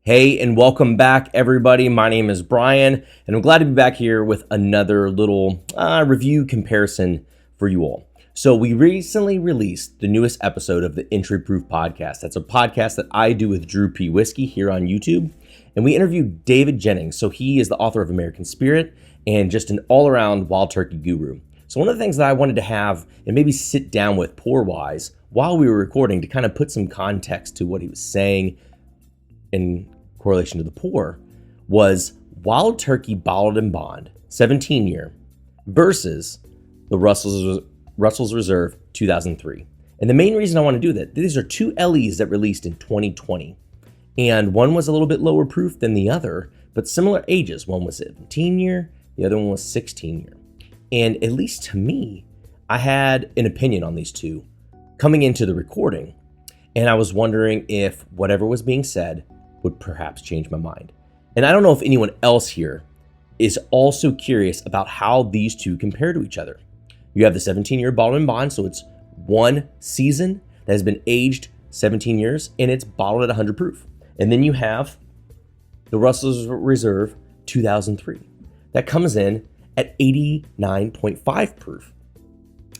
Hey, and welcome back, everybody. My name is Brian, and I'm glad to be back here with another little review comparison for you all. So, we recently released the newest episode of the Entry Proof podcast. That's a podcast that I do with Drew P. Whiskey here on YouTube. And we interviewed David Jennings. So, he is the author of American Spirit and just an all around wild turkey guru. So, one of the things that I wanted to have and maybe sit down with pour wise while we were recording to kind of put some context to what he was saying in correlation to the pour was Wild Turkey Bottled and Bond 17 year versus the Russell's Reserve 2003. And the main reason I want to do that, these are two LEs that released in 2020. And one was a little bit lower proof than the other, but similar ages. One was 17 year, the other one was 16 year. And at least to me, I had an opinion on these two coming into the recording. And I was wondering if whatever was being said would perhaps change my mind. And I don't know if anyone else here is also curious about how these two compare to each other. You have the 17-year bottled and bond, so it's one season that has been aged 17 years, and it's bottled at 100 proof. And then you have the Russell's Reserve 2003. That comes in at 89.5 proof.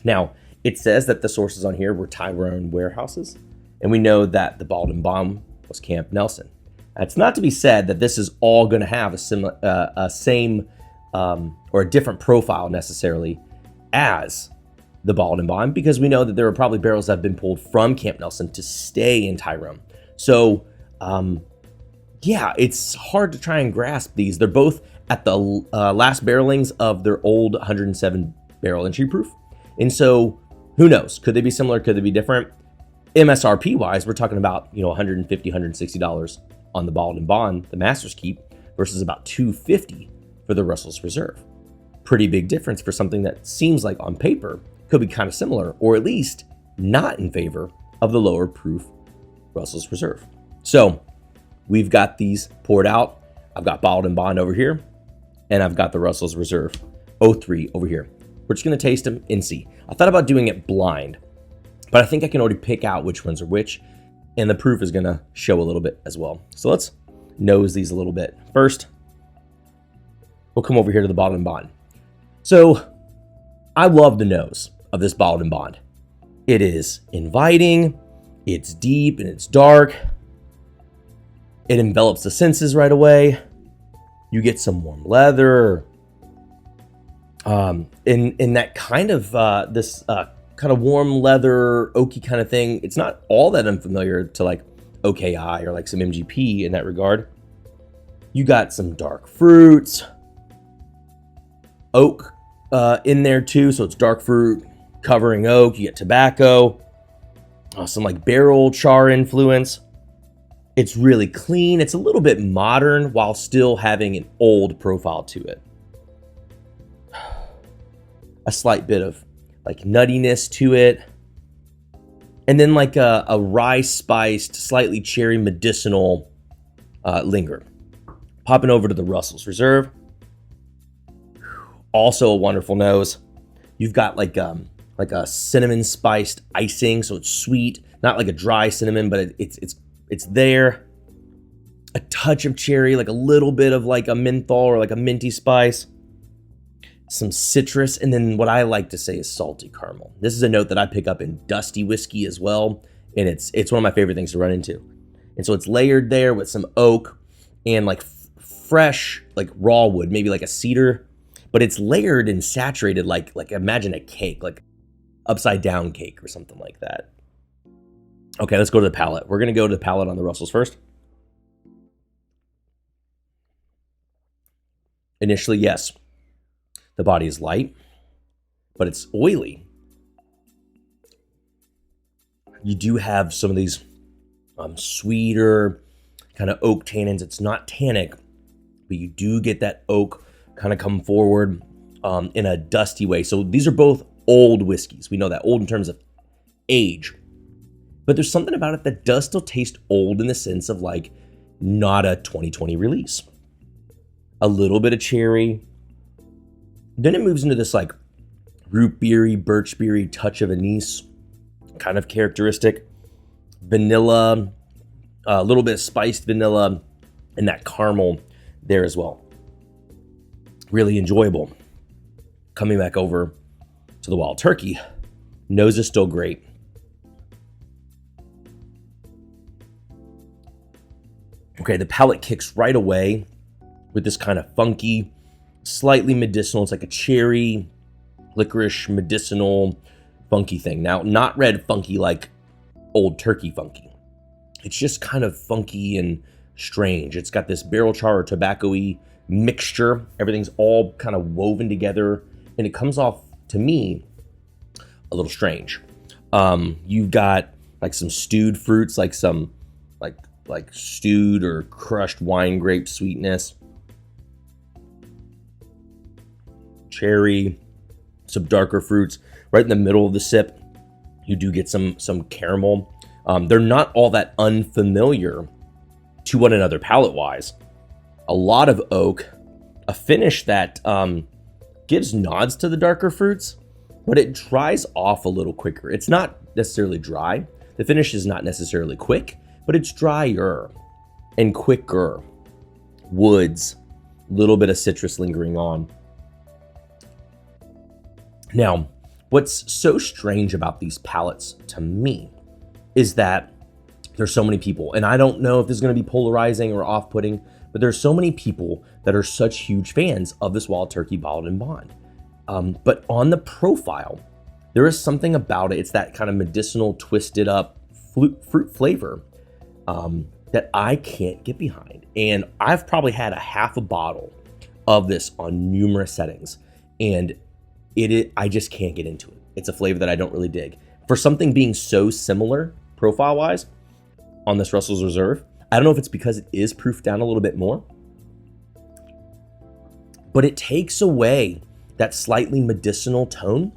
Now, it says that the sources on here were Tyrone warehouses, and we know that the bottled and bond was Camp Nelson. It's not to be said that this is all going to have a same or a different profile necessarily as the bottled and bond, because we know that there are probably barrels that have been pulled from Camp Nelson to stay in Tyrone. So, it's hard to try and grasp these. They're both at the last barrelings of their old 107 barrel entry proof. And so, who knows? Could they be similar? Could they be different? MSRP wise, we're talking about, $150, $160 on the bottled and bond, the Master's Keep, versus about $250 for the Russell's Reserve. Pretty big difference for something that seems like on paper could be kind of similar, or at least not in favor of the lower proof Russell's Reserve. So we've got these poured out. I've got bottled and bond over here, and I've got the Russell's Reserve 03 over here. We're just going to taste them and see. I thought about doing it blind, but I think I can already pick out which ones are which, and the proof is going to show a little bit as well. So let's nose these a little bit. First, we'll come over here to the bottled and bond. So I love the nose of this bottled and bond. It is inviting, it's deep, and it's dark. It envelops the senses right away. You get some warm leather. In that kind of kind of warm leather, oaky kind of thing. It's not all that unfamiliar to like OKI or like some MGP in that regard. You got some dark fruits, oak in there too. So it's dark fruit covering oak. You get tobacco, some like barrel char influence. It's really clean. It's a little bit modern while still having an old profile to it. A slight bit of like nuttiness to it. And then like a rye spiced, slightly cherry medicinal linger. Popping over to the Russell's Reserve. Also a wonderful nose. You've got like a cinnamon spiced icing, so it's sweet. Not like a dry cinnamon, but it's there. A touch of cherry, like a little bit of like a menthol or like a minty spice. Some citrus, and then what I like to say is salty caramel. This is a note that I pick up in dusty whiskey as well, and it's one of my favorite things to run into. And so it's layered there with some oak and like fresh, like raw wood, maybe like a cedar, but it's layered and saturated like imagine a cake, like upside down cake or something like that. Okay, let's go to the palate. We're gonna go to the palate on the Russells first. Initially, yes. The body is light, but it's oily. You do have some of these sweeter kind of oak tannins. It's not tannic, but you do get that oak kind of come forward in a dusty way. So these are both old whiskeys. We know that, old in terms of age. But there's something about it that does still taste old in the sense of like not a 2020 release. A little bit of cherry. Then it moves into this like root beery, birch beery touch of anise kind of characteristic. Vanilla, a little bit of spiced vanilla, and that caramel there as well. Really enjoyable. Coming back over to the Wild Turkey, nose is still great. Okay, the palate kicks right away with this kind of funky, slightly medicinal. It's like a cherry, licorice, medicinal, funky thing. Now, not red funky like Old Turkey funky. It's just kind of funky and strange. It's got this barrel char or tobacco-y mixture. Everything's all kind of woven together, and it comes off, to me, a little strange. You've got like some stewed fruits, like some like stewed or crushed wine grape sweetness, cherry, some darker fruits. Right in the middle of the sip, you do get some caramel. They're not all that unfamiliar to one another palate-wise. A lot of oak, a finish that gives nods to the darker fruits, but it dries off a little quicker. It's not necessarily dry. The finish is not necessarily quick, but it's drier and quicker. Woods, a little bit of citrus lingering on. Now, what's so strange about these palates to me is that there's so many people, and I don't know if this is going to be polarizing or off-putting, but there's so many people that are such huge fans of this Wild Turkey bottled in bond. But on the profile, there is something about it. It's that kind of medicinal, twisted up fruit flavor that I can't get behind. And I've probably had a half a bottle of this on numerous settings, and I just can't get into it. It's a flavor that I don't really dig. For something being so similar profile-wise on this Russell's Reserve, I don't know if it's because it is proofed down a little bit more, but it takes away that slightly medicinal tone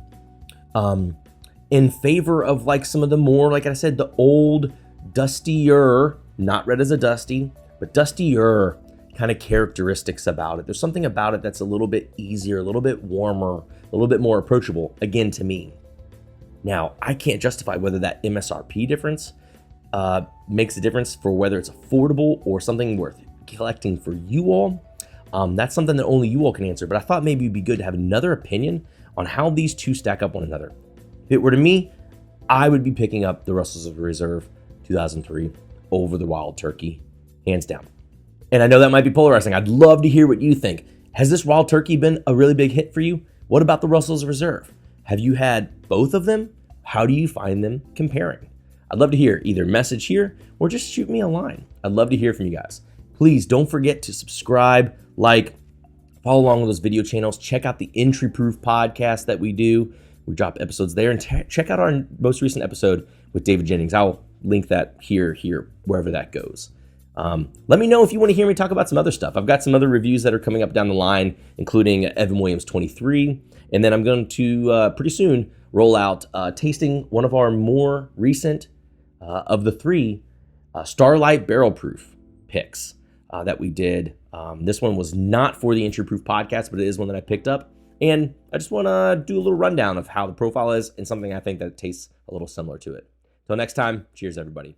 in favor of like some of the more, like I said, the old, dustier, not red as a dusty, but dustier kind of characteristics about it. There's something about it that's a little bit easier, a little bit warmer, a little bit more approachable, again, to me. Now, I can't justify whether that MSRP difference makes a difference for whether it's affordable or something worth collecting for you all. That's something that only you all can answer, but I thought maybe it'd be good to have another opinion on how these two stack up one another. If it were to me, I would be picking up the Russell's Reserve 2003 over the Wild Turkey, hands down. And I know that might be polarizing. I'd love to hear what you think. Has this Wild Turkey been a really big hit for you? What about the Russell's Reserve? Have you had both of them? How do you find them comparing? I'd love to hear, either message here or just shoot me a line. I'd love to hear from you guys. Please don't forget to subscribe, like, follow along with those video channels. Check out the Entry Proof podcast that we do. We drop episodes there, and check out our most recent episode with David Jennings. I'll link that here, wherever that goes. Let me know if you want to hear me talk about some other stuff. I've got some other reviews that are coming up down the line, including Evan Williams 23. And then I'm going to pretty soon roll out tasting one of our more recent of the three Starlight Barrel Proof picks that we did. This one was not for the Entry Proof podcast, but it is one that I picked up. And I just want to do a little rundown of how the profile is and something I think that tastes a little similar to it. Till next time, cheers, everybody.